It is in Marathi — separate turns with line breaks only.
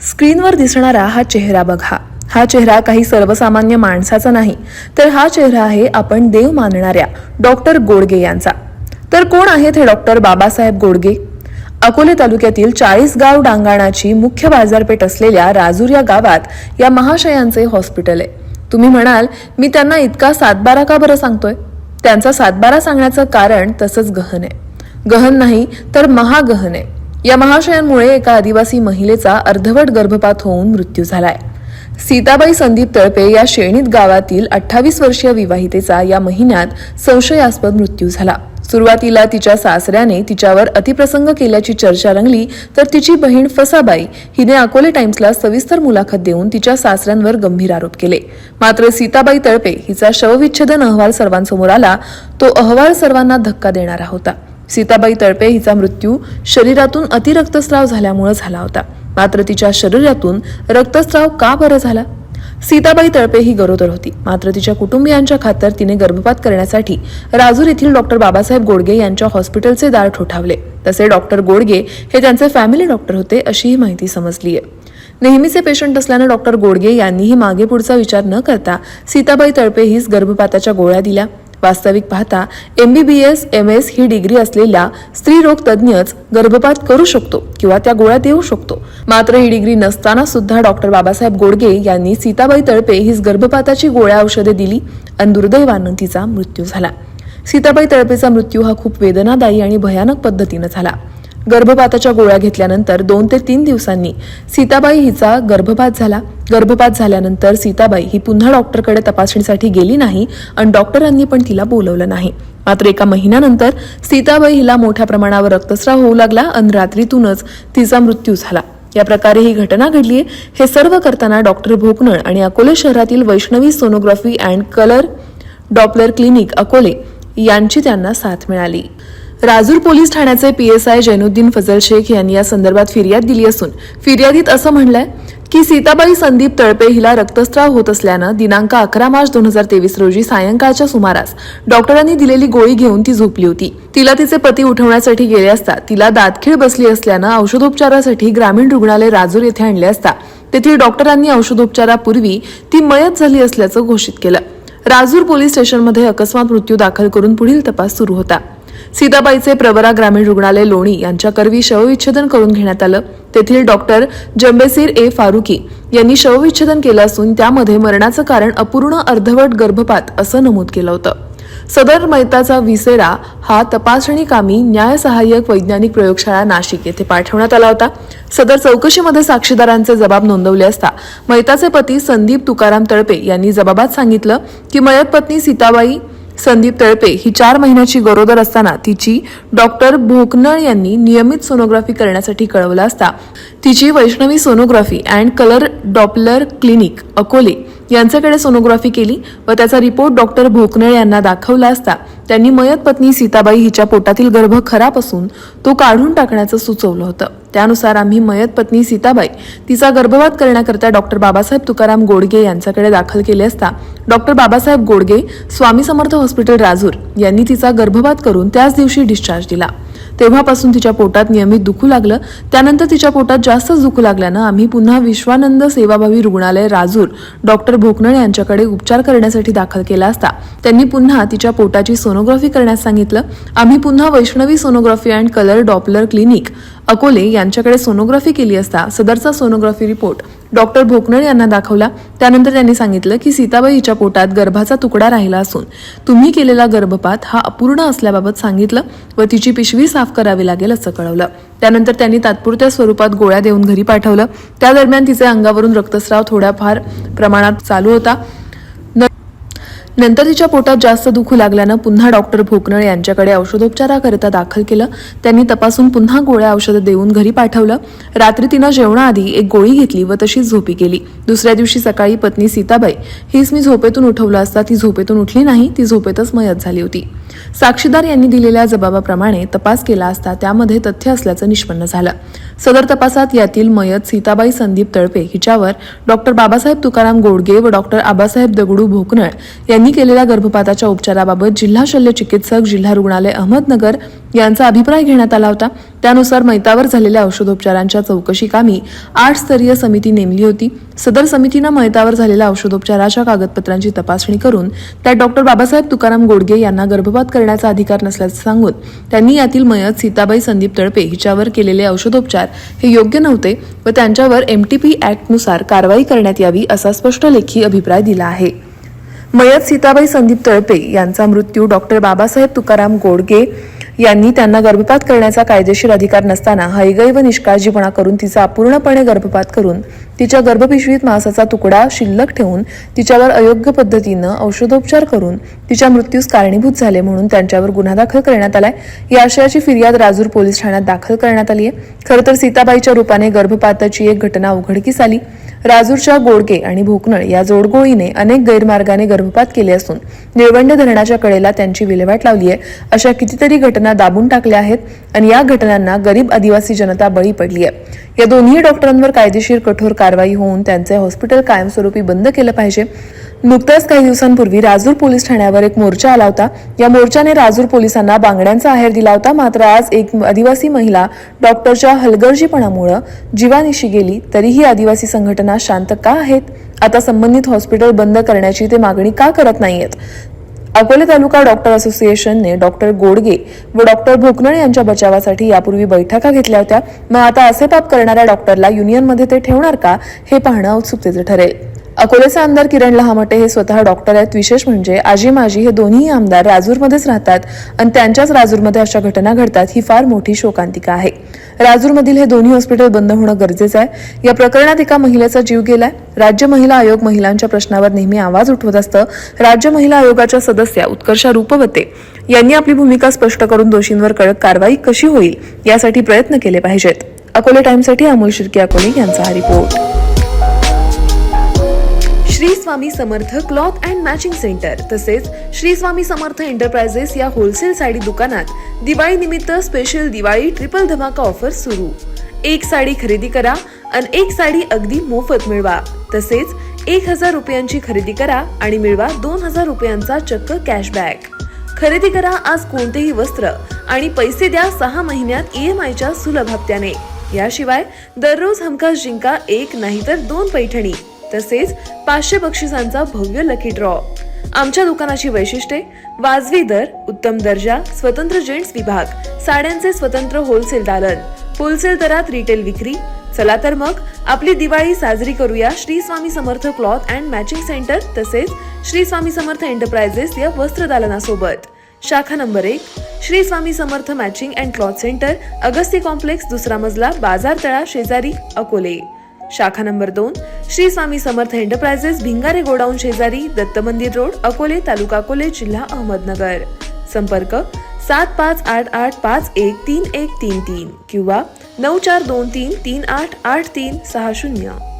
स्क्रीनवर दिसणारा हा चेहरा बघा. हा चेहरा काही सर्वसामान्य माणसाचा नाही, तर हा चेहरा आहे आपण देव मानणाऱ्या डॉक्टर गोडगे यांचा. तर कोण आहेत हे डॉक्टर बाबासाहेब गोडगे? अकोले तालुक्यातील 40 गाव डांगाणाची मुख्य बाजारपेठ असलेल्या राजूर या गावात या महाशयांचे हॉस्पिटल आहे. तुम्ही म्हणाल, मी त्यांना इतका सातबारा का बरं सांगतोय? त्यांचा सातबारा सांगण्याचं कारण तसंच गहन आहे. गहन नाही तर महागहन आहे. या महाशयांमुळे एका आदिवासी महिलेचा अर्धवट गर्भपात होऊन मृत्यू झालाय. सीताबाई संदीप तळपे या शेणीत गावातील 28 वर्षीय विवाहितेचा या महिन्यात संशयास्पद मृत्यू झाला. सुरुवातीला तिच्या सासऱ्याने तिच्यावर अतिप्रसंग केल्याची चर्चा रंगली, तर तिची बहीण फसाबाई हिने अकोले टाइम्सला सविस्तर मुलाखत देऊन तिच्या सासऱ्यांवर गंभीर आरोप केले. मात्र सीताबाई तळपे हिचा शवविच्छेदन अहवाल सर्वांसमोर आला. तो अहवाल सर्वांना धक्का देणारा होता. सीताबाई तळपे हिचा मृत्यू शरीरातून अतिरक्तस्राव झाल्यामुळे झाला होता. मात्र तिच्या शरीरातून रक्तस्राव का बरं झाला? सीताबाई तळपे ही गरोदर होती. मात्र तिच्या कुटुंबियांच्या खातर तिने गर्भपात करण्यासाठी राजूर येथील डॉक्टर बाबासाहेब गोडगे यांच्या हॉस्पिटलचे दार ठोठावले. तसे डॉक्टर गोडगे हे त्यांचे फॅमिली डॉक्टर होते अशीही माहिती समजली आहे. नेहमीचे पेशंट असल्यानं डॉक्टर गोडगे यांनीही मागे पुढचा विचार न करता सीताबाई तळपे हीच गर्भपाताच्या गोळ्या दिल्या. वास्तविक पाहता MBBS MS ही डिग्री असलेला स्त्रीरोग तज्ञच गर्भपात करू शकतो किंवा त्या गोळ्या देऊ शकतो. मात्र ही डिग्री नसताना सुद्धा डॉक्टर बाबासाहेब गोडगे यांनी सीताबाई तळपे हीच गर्भपाताची गोळ्या औषधे दिली आणि दुर्दैवानं तिचा मृत्यू झाला. सीताबाई तळपेचा मृत्यू हा खूप वेदनादायी आणि भयानक पद्धतीनं झाला. गर्भपाताच्या गोळ्या घेतल्यानंतर 2 ते 3 दिवसांनी सीताबाई हिचा गर्भपात झाला. गर्भपात झाल्यानंतर सीताबाई ही पुन्हा डॉक्टरकडे तपासणीसाठी गेली नाही आणि डॉक्टरांनी पण तिला बोलवलं नाही. मात्र एका महिन्यानंतर सीताबाई हिला मोठ्या प्रमाणावर रक्तस्राव होऊ लागला आणि रात्रीतूनच तिचा मृत्यू झाला. या प्रकारे ही घटना घडली. हे सर्व करताना डॉक्टर भोकनळ आणि अकोले शहरातील Vaishnavi sonography and colour Doppler clinic Akole यांची त्यांना साथ मिळाली. राजूर पोलीस ठाण्याचे PSI जैनुद्दीन फजल शेख यांनी या संदर्भात फिर्याद दिली असून फिर्यादीत असं म्हणलंय की सीताबाई संदीप तळपे हिला रक्तस्राव होत असल्यानं दिनांक 11 मार्च 2023 रोजी सायंकाळच्या सुमारास डॉक्टरांनी दिलेली गोळी घेऊन ती झोपली होती. तिला तिचे पती उठवण्यासाठी गेले असता तिला दातखीळ बसली असल्यानं औषधोपचारासाठी ग्रामीण रुग्णालय राजूर येथे आणले असता तेथील डॉक्टरांनी औषधोपचारापूर्वी ती मयत झाली असल्याचं घोषित केलं. राजूर पोलीस स्टेशनमध्ये अकस्मात मृत्यू दाखल करून पुढील तपास सुरू होता. सीताबाईचे प्रवरा ग्रामीण रुग्णालय लोणी यांच्या करवी शवविच्छेदन करून घेण्यात आलं. तेथील डॉक्टर जंबेसीर A फारुकी यांनी शवविच्छेदन केलं असून त्यामध्ये मरणाचं कारण अपूर्ण अर्धवट गर्भपात असं नमूद केलं होतं. सदर मयताचा विसेरा हा तपासणी कामी न्याय सहाय्यक वैज्ञानिक प्रयोगशाळा नाशिक येथे पाठवण्यात आला होता. सदर चौकशीमध्ये साक्षीदारांचे जबाब नोंदवले असता मयताचे पती संदीप तुकाराम तळपे यांनी जबाबात सांगितलं की मयत पत्नी सीताबाई संदीप तळपे ही 4 महिन्याची गरोदर असताना तिची डॉक्टर भोकनळ यांनी नियमित सोनोग्राफी करण्यासाठी कळवलं असता तिची Vaishnavi sonography and colour Doppler clinic Akole यांच्याकडे सोनोग्राफी केली व त्याचा रिपोर्ट डॉक्टर भोकनळ यांना दाखवला असता त्यांनी मयत पत्नी सीताबाई हिच्या पोटातील गर्भ खराब असून तो काढून टाकण्याचं सुचवलं होतं. त्यानुसार आम्ही मयत पत्नी सीताबाई तिचा गर्भपात करण्याकरता डॉक्टर बाबासाहेब तुकाराम गोडगे यांच्याकडे दाखल केले असता डॉक्टर बाबासाहेब गोडगे स्वामी समर्थ हॉस्पिटल राजूर यांनी तिचा गर्भपात करून त्याच दिवशी डिस्चार्ज दिला. तेव्हापासून तिच्या पोटात नियमित दुखू लागलं. त्यानंतर तिच्या पोटात जास्तच दुखू लागल्यानं आम्ही पुन्हा विश्वानंद सेवाभावी रुग्णालय राजूर डॉक्टर भोकनळ यांच्याकडे उपचार करण्यासाठी दाखल केला असता त्यांनी पुन्हा तिच्या पोटाची सोनोग्राफी करण्यास सांगितलं. आम्ही पुन्हा Vaishnavi sonography and colour Doppler clinic Akole यांच्याकडे सोनोग्राफी केली असता सदरचा सोनोग्राफी रिपोर्ट डॉक्टर भोकनळ यांना दाखवला. त्यानंतर त्यांनी सांगितलं की सीताबाई हिच्या पोटात गर्भाचा तुकडा राहिला असून तुम्ही केलेला गर्भपात हा अपूर्ण असल्याबाबत सांगितलं व तिची पिशवी साफ करावी लागेल असं कळवलं. त्यानंतर त्यांनी तात्पुरत्या स्वरूपात गोळ्या देऊन घरी पाठवलं. त्या दरम्यान तिचे अंगावरून रक्तस्राव थोड्याफार प्रमाणात चालू होता. नंतर तिच्या पोटात जास्त दुखू लागल्यानं पुन्हा डॉक्टर भोकनळ यांच्याकडे औषधोपचाराकरिता दाखल केलं. त्यांनी तपासून पुन्हा गोळ्या औषधं देऊन घरी पाठवलं. रात्री तिनं जेवणाआधी एक गोळी घेतली व तशीच झोपी गेली. दुसऱ्या दिवशी सकाळी पत्नी सीताबाई हीच मी झोपेतून उठवलं असता ती झोपेतून उठली नाही, ती झोपेतच मयत झाली होती. साक्षीदार यांनी दिलेल्या जबाबाप्रमाणे तपास केला असता त्यामध्ये तथ्य असल्याचं निष्पन्न झालं. सदर तपासात यातील मयत सीताबाई संदीप तळपे हिच्यावर डॉक्टर बाबासाहेब तुकाराम गोडगे व डॉक्टर आबासाहेब दगडू भोकनळ यांनी केलेल्या गर्भपाताच्या उपचाराबाबत जिल्हा शल्य चिकित्सक जिल्हा रुग्णालय अहमदनगर यांचा अभिप्राय घेण्यात आला होता। त्यानुसार मैतावर झालेल्या औषधोपचारांच्या चौकशी कामी 8 स्तरीय समिती नेमली होती। सदर समितीनं मैतावर झालेल्या औषधोपचाराच्या कागदपत्रांची तपासणी करून त्यात डॉक्टर बाबासाहेब तुकाराम गोडगे यांना गर्भपात करण्याचा अधिकार नसल्याचं सांगून त्यांनी यातील मयत सीताबाई संदीप तळपे हिच्यावर केलेले औषधोपचार हे योग्य नव्हते व त्यांच्यावर MTP ॲक्टनुसार कारवाई करण्यात यावी असा स्पष्ट लेखी अभिप्राय दिला आहे। मयत सीताबाई संदीप तळपे यांचा मृत्यू डॉक्टर बाबासाहेब तुकाराम गोडगे यांनी त्यांना गर्भपात करण्याचा कायदेशीर अधिकार नसताना हयगय व निष्काळजीपणा करून तिचा अपूर्णपणे गर्भपात करून तिच्या गर्भपिशवीत मांसाचा तुकडा शिल्लक ठेवून तिच्यावर अयोग्य पद्धतीनं औषधोपचार करून तिच्या मृत्यूस कारणीभूत झाले म्हणून त्यांच्यावर गुन्हा दाखल करण्यात आलाय। या आशयाची फिर्याद राजूर पोलीस ठाण्यात दाखल करण्यात आली आहे। खरं तर सीताबाईच्या रूपाने गर्भपाताची एक घटना उघडकीस आली। राजूरच्या गोडगे आणि भोकनळ या जोडगोळीने अनेक गैरमार्गाने गर्भपात केले असून निळवंडे धरणाच्या कडेला त्यांची विल्हेवाट लावली आहे। अशा कितीतरी घटना दाबून टाकल्या आहेत आणि या घटनांना गरीब आदिवासी जनता बळी पडली आहे। या दोन्ही डॉक्टरांवर कायदेशीर कठोर कारवाई होऊन त्यांचे हॉस्पिटल कायमस्वरूपी बंद केलं पाहिजे। नुकत्याच काही दिवसांपूर्वी राजूर पोलीस ठाण्यावर एक मोर्चा आला होता। या मोर्चाने राजूर पोलिसांना बांगड्यांचा आहेर दिला होता। मात्र आज एक आदिवासी महिला डॉक्टरच्या हलगर्जीपणामुळे जीवानिशी गेली। तरीही आदिवासी संघटना शांत का आहेत? आता संबंधित हॉस्पिटल बंद करण्याची ते मागणी का करत नाहीयेत? अकोले तालुका डॉक्टर असोसिएशनने डॉक्टर गोडगे व डॉक्टर भोकनळ यांच्या बचावासाठी यापूर्वी बैठका घेतल्या होत्या। मग आता असे पाप करणाऱ्या डॉक्टरला युनियनमध्ये ते ठेवणार का हे पाहणं उत्सुकतेचं ठरेल। अकोलेचे आमदार किरण लहामटे हे स्वतः डॉक्टर आहेत। विशेष म्हणजे आजी माजी हे दोन्ही आमदार राजूरमध्येच राहतात आणि त्यांच्याच राजूरमध्ये अशा घटना घडतात ही फार मोठी शोकांतिका आहे। राजूरमधील हे दोन्ही हॉस्पिटल बंद होणं गरजेचं आहे। या प्रकरणात एका महिलेचा जीव गेलाय। राज्य महिला आयोग महिलांच्या प्रश्नावर नेहमी आवाज उठवत असतं। राज्य महिला आयोगाच्या सदस्या उत्कर्षा रूपवते यांनी आपली भूमिका स्पष्ट करून दोषींवर कडक कारवाई कशी होईल यासाठी प्रयत्न केले पाहिजेत। अकोले टाइम्ससाठी अमोल शिर्के अकोले यांचा हा report. Shri Swami Samarth cloth and matching centre तसेच श्री स्वामी समर्थ एंटरप्राइजेस या होलसेल साडी दुकानात दिवाळी निमित्त स्पेशल दिवाळी ट्रिपल धमाका ऑफर सुरू। एक साडी खरेदी करा आणि एक साडी अगदी मोफत मिळवा। तसेच 1000 रुपयांची खरेदी करा आणि मिळवा 2000 रुपयांचा चक्क कॅशबॅक। खरेदी करा आज कोणतेही वस्त्र आणि पैसे द्या 6 महिन्यात EMI सुलभ हप्त्याने। याशिवाय दररोज हमखास जिंका 1 नाही तर 2 पैठणी तसेच 500 बक्षिसांचा भव्य लकी ड्रॉ। आमच्या दुकानाची वैशिष्ट्ये वाजवी दर, उत्तम दर्जा, स्वतंत्र जेंट्स विभाग, साड्यांचे स्वतंत्र होलसेल दालन, होलसेल दरात रिटेल विक्री। चला तर मग आपली दिवाळी साजरी करूया Shri Swami Samarth cloth and matching centre तसेच श्री स्वामी समर्थ एंटरप्राइजेस या वस्त्र दालनासोबत। शाखा number 1 Shri Swami Samarth matching and cloth centre, Agasti complex, दुसरा मजला, बाजार तळा शेजारी, अकोले। शाखा number 2 Shri Swami Samarth enterprises, Bhingare godown शेजारी, दत्त मंदिर रोड, अकोले, तालुका अकोले, जिल्हा अहमदनगर। संपर्क 7588513133 किंवा 9423388360।